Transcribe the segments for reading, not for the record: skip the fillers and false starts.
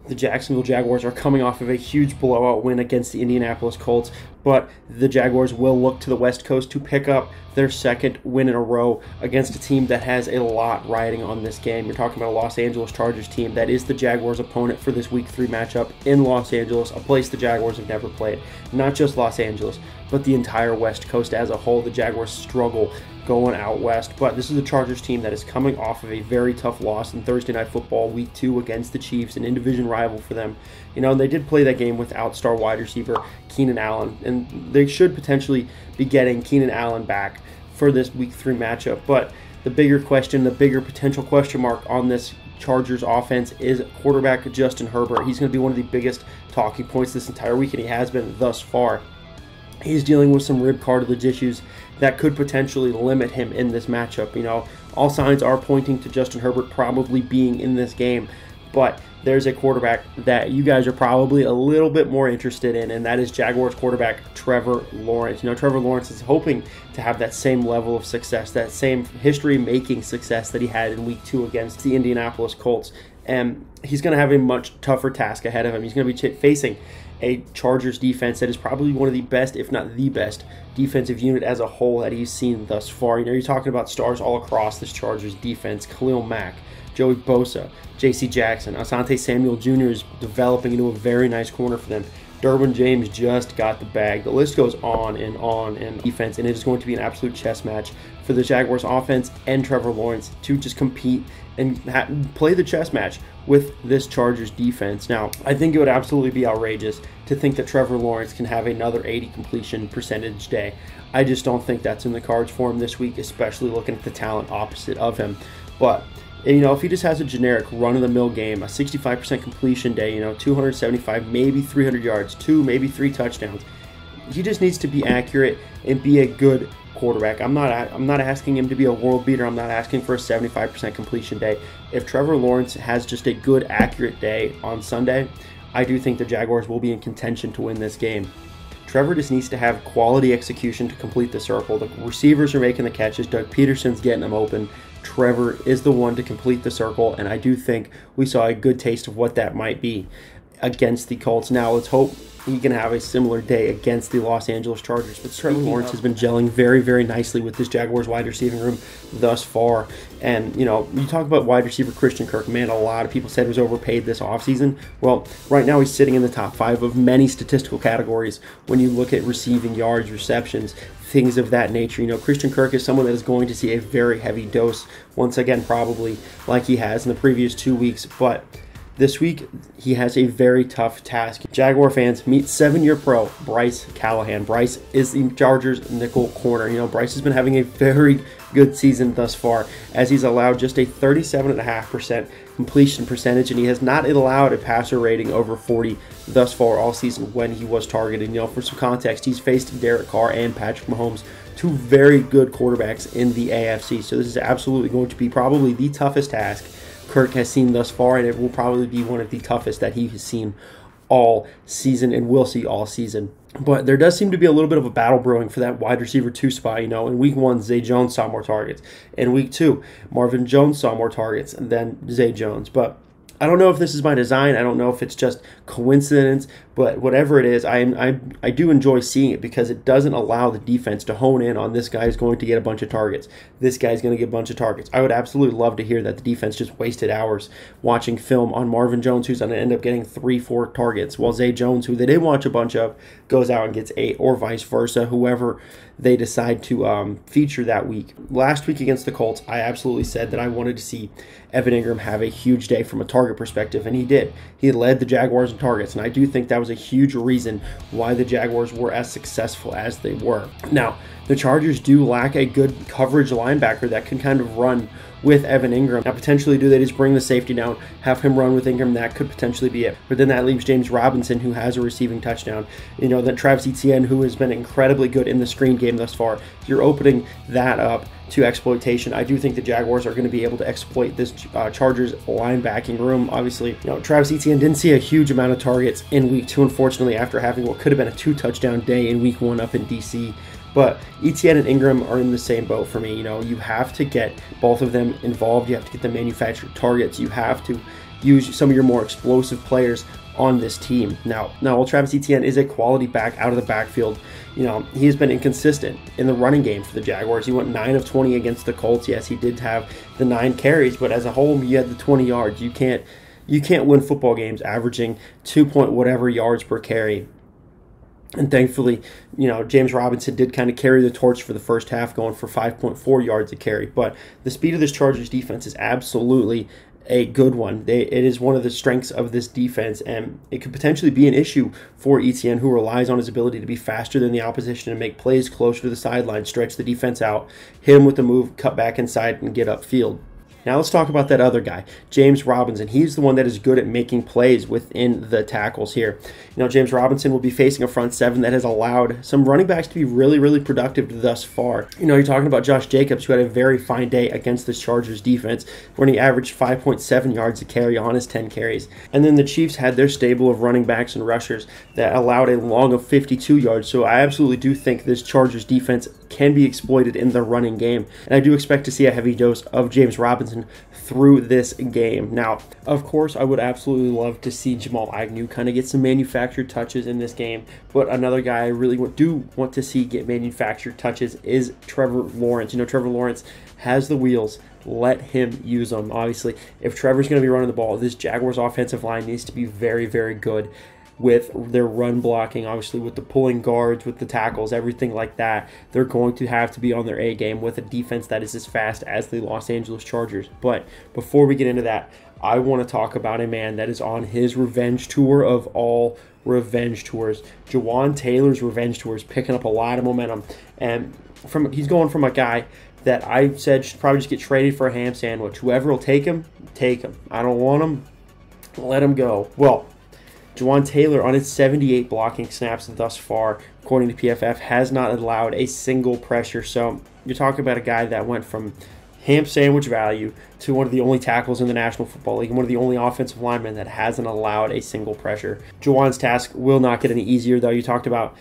The Jacksonville Jaguars are coming off of a huge blowout win against the Indianapolis Colts, but the Jaguars will look to the West Coast to pick up their second win in a row against a team that has a lot riding on this game. You're talking about a Los Angeles Chargers team that is the Jaguars' opponent for this Week 3 matchup in Los Angeles, a place the Jaguars have never played. Not just Los Angeles, but the entire West Coast as a whole. The Jaguars struggle going out west, but this is a Chargers team that is coming off of a very tough loss in Thursday Night Football Week 2 against the Chiefs, an in-division rival for them. And they did play that game without star wide receiver Keenan Allen, and they should potentially be getting Keenan Allen back for this Week 3 matchup. But the bigger question, the bigger potential question mark on this Chargers offense is quarterback Justin Herbert. He's going to be one of the biggest talking points this entire week, and he has been thus far. He's dealing with some rib cartilage issues that could potentially limit him in this matchup. All signs are pointing to Justin Herbert probably being in this game, but there's a quarterback that you guys are probably a little bit more interested in, and that is Jaguars quarterback Trevor Lawrence. Trevor Lawrence is hoping to have that same level of success, that same history-making success that he had in Week 2 against the Indianapolis Colts, and he's going to have a much tougher task ahead of him. He's going to be facing a Chargers defense that is probably one of the best, if not the best, defensive unit as a whole that he's seen thus far. You're talking about stars all across this Chargers defense. Khalil Mack, Joey Bosa, J.C. Jackson, Asante Samuel Jr. is developing into a very nice corner for them. Derwin James just got the bag. The list goes on in defense, and it is going to be an absolute chess match for the Jaguars offense and Trevor Lawrence to just compete and play the chess match with this Chargers defense. Now, I think it would absolutely be outrageous to think that Trevor Lawrence can have another 80 completion percentage day. I just don't think that's in the cards for him this week, especially looking at the talent opposite of him. But if he just has a generic run-of-the-mill game, a 65% completion day, 275, maybe 300 yards, 2, maybe 3 touchdowns, he just needs to be accurate and be a good quarterback. I'm not asking him to be a world beater. I'm not asking for a 75% completion day. If Trevor Lawrence has just a good, accurate day on Sunday, I do think the Jaguars will be in contention to win this game. Trevor just needs to have quality execution to complete the circle. The receivers are making the catches. Doug Peterson's getting them open. Trevor is the one to complete the circle, and I do think we saw a good taste of what that might be against the Colts. Now, let's hope he can have a similar day against the Los Angeles Chargers. But Trevor Lawrence has been gelling very, very nicely with this Jaguars wide receiving room thus far. And, you talk about wide receiver Christian Kirk. Man, a lot of people said he was overpaid this offseason. Well, right now he's sitting in the top 5 of many statistical categories when you look at receiving yards, receptions, things of that nature. Christian Kirk is someone that is going to see a very heavy dose, once again, probably like he has in the previous 2 weeks. But this week, he has a very tough task. Jaguar fans, meet 7-year pro Bryce Callahan. Bryce is the Chargers nickel corner. Bryce has been having a very good season thus far, as he's allowed just a 37.5% completion percentage, and he has not allowed a passer rating over 40 thus far all season when he was targeted. For some context, he's faced Derek Carr and Patrick Mahomes, 2 very good quarterbacks in the AFC. So this is absolutely going to be probably the toughest task Kirk has seen thus far, and it will probably be one of the toughest that he has seen all season and will see all season. But there does seem to be a little bit of a battle brewing for that wide receiver 2 spot. In Week 1, Zay Jones saw more targets. In Week 2, Marvin Jones saw more targets than Zay Jones. But I don't know if this is by design. I don't know if it's just coincidence, but whatever it is, I do enjoy seeing it because it doesn't allow the defense to hone in on this guy's going to get a bunch of targets. This guy's going to get a bunch of targets. I would absolutely love to hear that the defense just wasted hours watching film on Marvin Jones, who's going to end up getting 3-4 targets, while Zay Jones, who they did watch a bunch of, goes out and gets 8, or vice versa, whoever they decide to feature that week. Last week against the Colts, I absolutely said that I wanted to see Evan Ingram have a huge day from a target perspective, and he did. He led the Jaguars in targets, and I do think that was a huge reason why the Jaguars were as successful as they were. Now, the Chargers do lack a good coverage linebacker that can kind of run with Evan Ingram. Now, potentially, do they just bring the safety down, have him run with Ingram? That could potentially be it. But then that leaves James Robinson, who has a receiving touchdown. Then Travis Etienne, who has been incredibly good in the screen game thus far. You're opening that up to exploitation. I do think the Jaguars are going to be able to exploit this Chargers linebacking room. Obviously, Travis Etienne didn't see a huge amount of targets in Week 2, unfortunately, after having what could have been a 2-touchdown day in Week 1 up in DC. But Etienne and Ingram are in the same boat for me. You have to get both of them involved. You have to get them manufactured targets. You have to use some of your more explosive players on this team. Now while Travis Etienne is a quality back out of the backfield, he has been inconsistent in the running game for the Jaguars. He went 9 of 20 against the Colts. Yes, he did have the 9 carries, but as a whole, you had the 20 yards. You can't win football games averaging 2 point whatever yards per carry. And thankfully, James Robinson did kind of carry the torch for the first half, going for 5.4 yards a carry. But the speed of this Chargers defense is absolutely a good one. It is one of the strengths of this defense, and it could potentially be an issue for Etienne, who relies on his ability to be faster than the opposition and make plays closer to the sideline, stretch the defense out, hit him with the move, cut back inside, and get upfield. Now let's talk about that other guy, James Robinson. He's the one that is good at making plays within the tackles here. James Robinson will be facing a front seven that has allowed some running backs to be really, really productive thus far. You're talking about Josh Jacobs, who had a very fine day against the Chargers defense, when he averaged 5.7 yards a carry on his 10 carries. And then the Chiefs had their stable of running backs and rushers that allowed a long of 52 yards. So I absolutely do think this Chargers defense can be exploited in the running game. And I do expect to see a heavy dose of James Robinson through this game. Now, of course, I would absolutely love to see Jamal Agnew kind of get some manufactured touches in this game, but another guy I really do want to see get manufactured touches is Trevor Lawrence. Trevor Lawrence has the wheels. Let him use them. Obviously, if Trevor's going to be running the ball, this Jaguars offensive line needs to be very, very good with their run blocking, obviously with the pulling guards, with the tackles, everything like that. They're going to have to be on their A game with a defense that is as fast as the Los Angeles Chargers. But before we get into that, I want to talk about a man that is on his revenge tour of all revenge tours. Jawaan Taylor's revenge tour is picking up a lot of momentum, and he's going from a guy that I said should probably just get traded for a ham sandwich. Whoever will take him, take him. I don't want him, let him go. Well, Jawaan Taylor, on his 78 blocking snaps thus far, according to PFF, has not allowed a single pressure. So you're talking about a guy that went from ham sandwich value to one of the only tackles in the National Football League and one of the only offensive linemen that hasn't allowed a single pressure. Jawaan's task will not get any easier, though. You talked about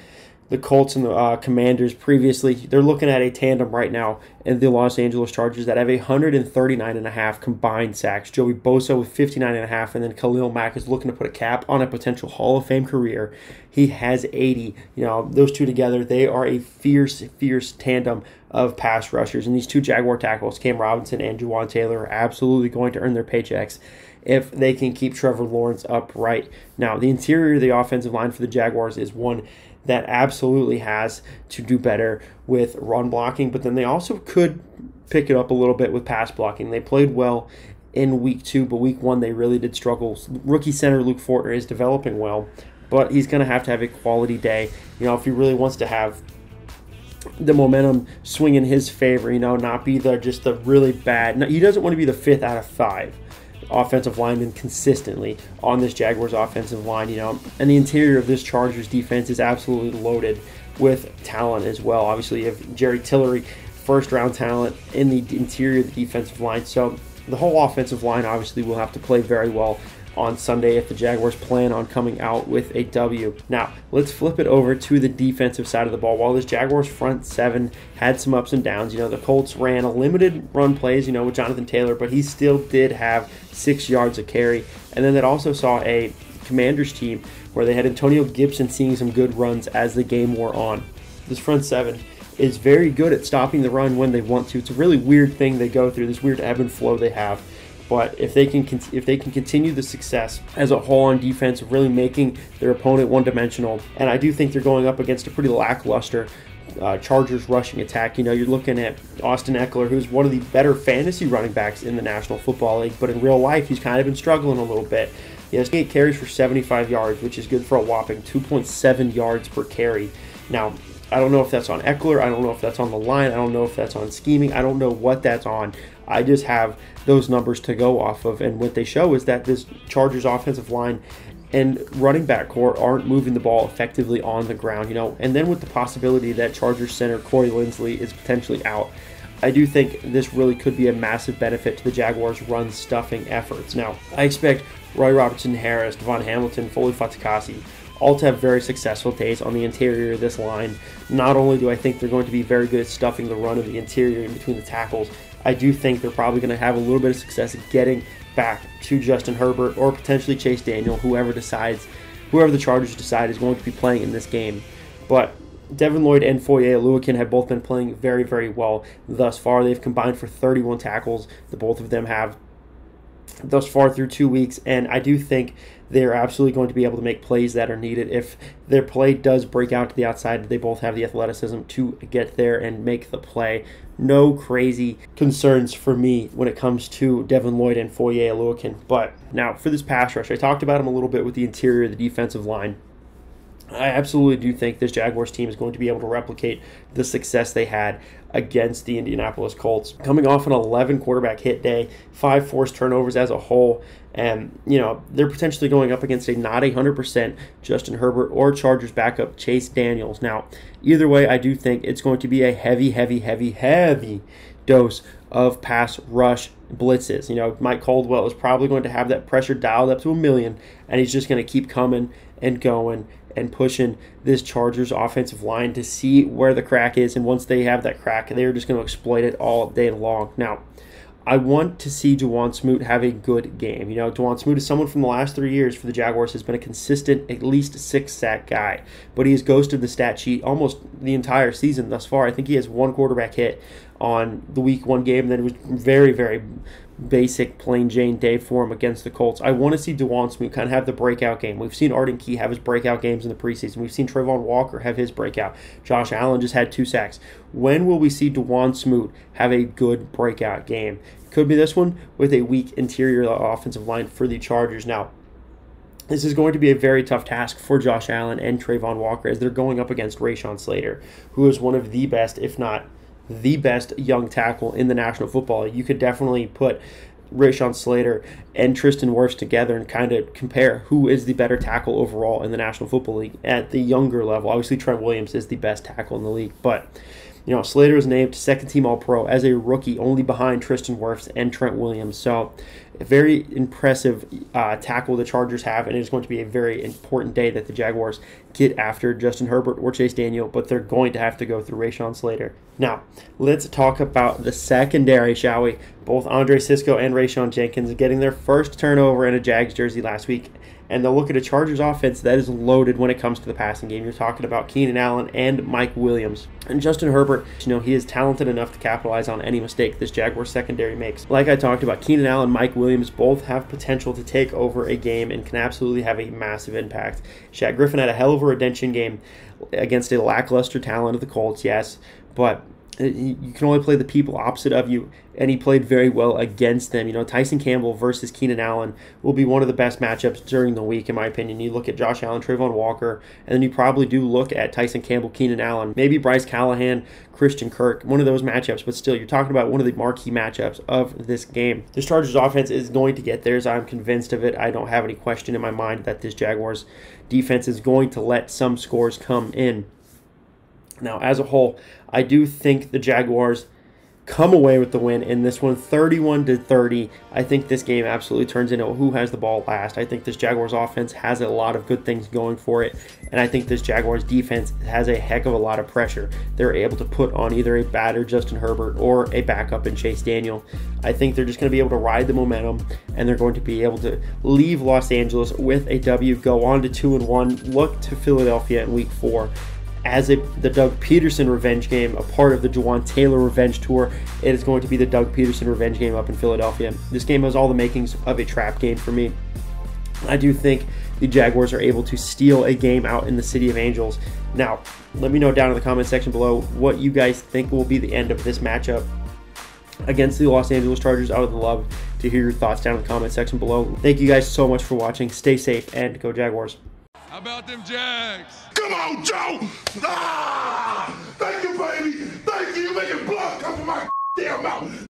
the Colts and the Commanders previously. They're looking at a tandem right now in the Los Angeles Chargers that have 139.5 combined sacks. Joey Bosa with 59.5, and then Khalil Mack is looking to put a cap on a potential Hall of Fame career. He has 80. Those two together, they are a fierce, fierce tandem of pass rushers. And these two Jaguar tackles, Cam Robinson and Jawaan Taylor, are absolutely going to earn their paychecks if they can keep Trevor Lawrence upright. Now, the interior of the offensive line for the Jaguars is one that absolutely has to do better with run blocking, but then they also could pick it up a little bit with pass blocking. They played well in week 2, but week 1 they really did struggle. Rookie center Luke Fortner is developing well, but he's going to have a quality day, if he really wants to have the momentum swing in his favor, not be just the really bad. He doesn't want to be the 5th out of 5 offensive linemen consistently on this Jaguars offensive line, and the interior of this Chargers defense is absolutely loaded with talent as well. Obviously, you have Jerry Tillery, first-round talent in the interior of the defensive line, so the whole offensive line obviously will have to play very well on Sunday if the Jaguars plan on coming out with a W. Now, let's flip it over to the defensive side of the ball. While this Jaguars front seven had some ups and downs, the Colts ran a limited run plays, with Jonathan Taylor, but he still did have 6 yards a carry. And then that also saw a Commanders team where they had Antonio Gibson seeing some good runs as the game wore on. This front seven is very good at stopping the run when they want to. It's a really weird thing they go through, this weird ebb and flow they have. But if they can continue the success as a whole on defense, really making their opponent one-dimensional, and I do think they're going up against a pretty lackluster Chargers rushing attack. You're looking at Austin Eckler, who's one of the better fantasy running backs in the National Football League, but in real life, he's kind of been struggling a little bit. He has 8 carries for 75 yards, which is good for a whopping 2.7 yards per carry. Now, I don't know if that's on Eckler. I don't know if that's on the line. I don't know if that's on scheming. I don't know what that's on. I just have those numbers to go off of, and what they show is that this Chargers offensive line and running back core aren't moving the ball effectively on the ground, and then with the possibility that Chargers center Corey Linsley is potentially out, I do think this really could be a massive benefit to the Jaguars' run stuffing efforts. Now, I expect Roy Robertson-Harris, Devon Hamilton, Foley Fatukasi all to have very successful days on the interior of this line. Not only do I think they're going to be very good at stuffing the run of the interior in between the tackles, I do think they're probably going to have a little bit of success at getting back to Justin Herbert or potentially Chase Daniel, whoever the Chargers decide is going to be playing in this game. But Devin Lloyd and Foye Oluokun have both been playing very, very well thus far. They've combined for 31 tackles. The both of them have thus far through 2 weeks, and I do think they're absolutely going to be able to make plays that are needed. If their play does break out to the outside, they both have the athleticism to get there and make the play. No crazy concerns for me when it comes to Devin Lloyd and Foye Oluokun. But now for this pass rush, I talked about them a little bit with the interior of the defensive line. I absolutely do think this Jaguars team is going to be able to replicate the success they had against the Indianapolis Colts. Coming off an 11 quarterback hit day, 5 forced turnovers as a whole, and they're potentially going up against not 100% Justin Herbert or Chargers backup Chase Daniels. Now, either way, I do think it's going to be a heavy dose of pass rush blitzes. Mike Caldwell is probably going to have that pressure dialed up to 1,000,000, and he's just going to keep coming and going and pushing this Chargers offensive line to see where the crack is. And once they have that crack, they're just going to exploit it all day long. Now, I want to see Juwan Smoot have a good game. Juwan Smoot is someone from the last 3 years for the Jaguars has been a consistent, at least 6-sack guy. But he has ghosted the stat sheet almost the entire season thus far. I think he has 1 quarterback hit on the Week 1 game, and then it was very, very basic plain Jane day for him against the Colts. I want to see Juwan Smoot kind of have the breakout game. We've seen Arden Key have his breakout games in the preseason. We've seen Trevon Walker have his breakout. Josh Allen just had 2 sacks. When will we see Juwan Smoot have a good breakout game? Could be this one with a weak interior offensive line for the Chargers. Now, this is going to be a very tough task for Josh Allen and Trevon Walker as they're going up against Rashawn Slater, who is one of the best, if not the best young tackle in the National Football League. You could definitely put Rashawn Slater and Tristan Wirfs together and kind of compare who is the better tackle overall in the National Football League at the younger level. Obviously, Trent Williams is the best tackle in the league, but Slater was named second-team All-Pro as a rookie, only behind Tristan Wirfs and Trent Williams. So, a very impressive tackle the Chargers have, and it is going to be a very important day that the Jaguars get after Justin Herbert or Chase Daniel, but they're going to have to go through Rashawn Slater. Now, let's talk about the secondary, shall we? Both Andre Sisco and Rashawn Jenkins getting their first turnover in a Jags jersey last week, and they'll look at a Chargers offense that is loaded when it comes to the passing game. You're talking about Keenan Allen and Mike Williams. And Justin Herbert, he is talented enough to capitalize on any mistake this Jaguars secondary makes. Like I talked about, Keenan Allen and Mike Williams both have potential to take over a game and can absolutely have a massive impact. Shaq Griffin had a hell of a redemption game against a lackluster talent of the Colts, yes, but you can only play the people opposite of you, and he played very well against them. Tyson Campbell versus Keenan Allen will be one of the best matchups during the week, in my opinion. You look at Josh Allen, Trevon Walker, and then you probably do look at Tyson Campbell, Keenan Allen, maybe Bryce Callahan, Christian Kirk, one of those matchups, but still, you're talking about one of the marquee matchups of this game. This Chargers offense is going to get theirs. I'm convinced of it. I don't have any question in my mind that this Jaguars defense is going to let some scores come in. Now, as a whole, I do think the Jaguars come away with the win in this one, 31-30. I think this game absolutely turns into who has the ball last. I think this Jaguars offense has a lot of good things going for it, and I think this Jaguars defense has a heck of a lot of pressure. They're able to put on either a battered Justin Herbert or a backup in Chase Daniel. I think they're just going to be able to ride the momentum, and they're going to be able to leave Los Angeles with a W, go on to 2-1, look to Philadelphia in Week 4. As the Doug Peterson revenge game, a part of the Juwan Taylor revenge tour, it is going to be the Doug Peterson revenge game up in Philadelphia. This game has all the makings of a trap game for me. I do think the Jaguars are able to steal a game out in the City of Angels. Now, let me know down in the comment section below what you guys think will be the end of this matchup against the Los Angeles Chargers. I would love to hear your thoughts down in the comment section below. Thank you guys so much for watching. Stay safe and go Jaguars. How about them Jags? Come on, Joe! Ah! Thank you, baby! Thank you! You make it blood come from my damn mouth!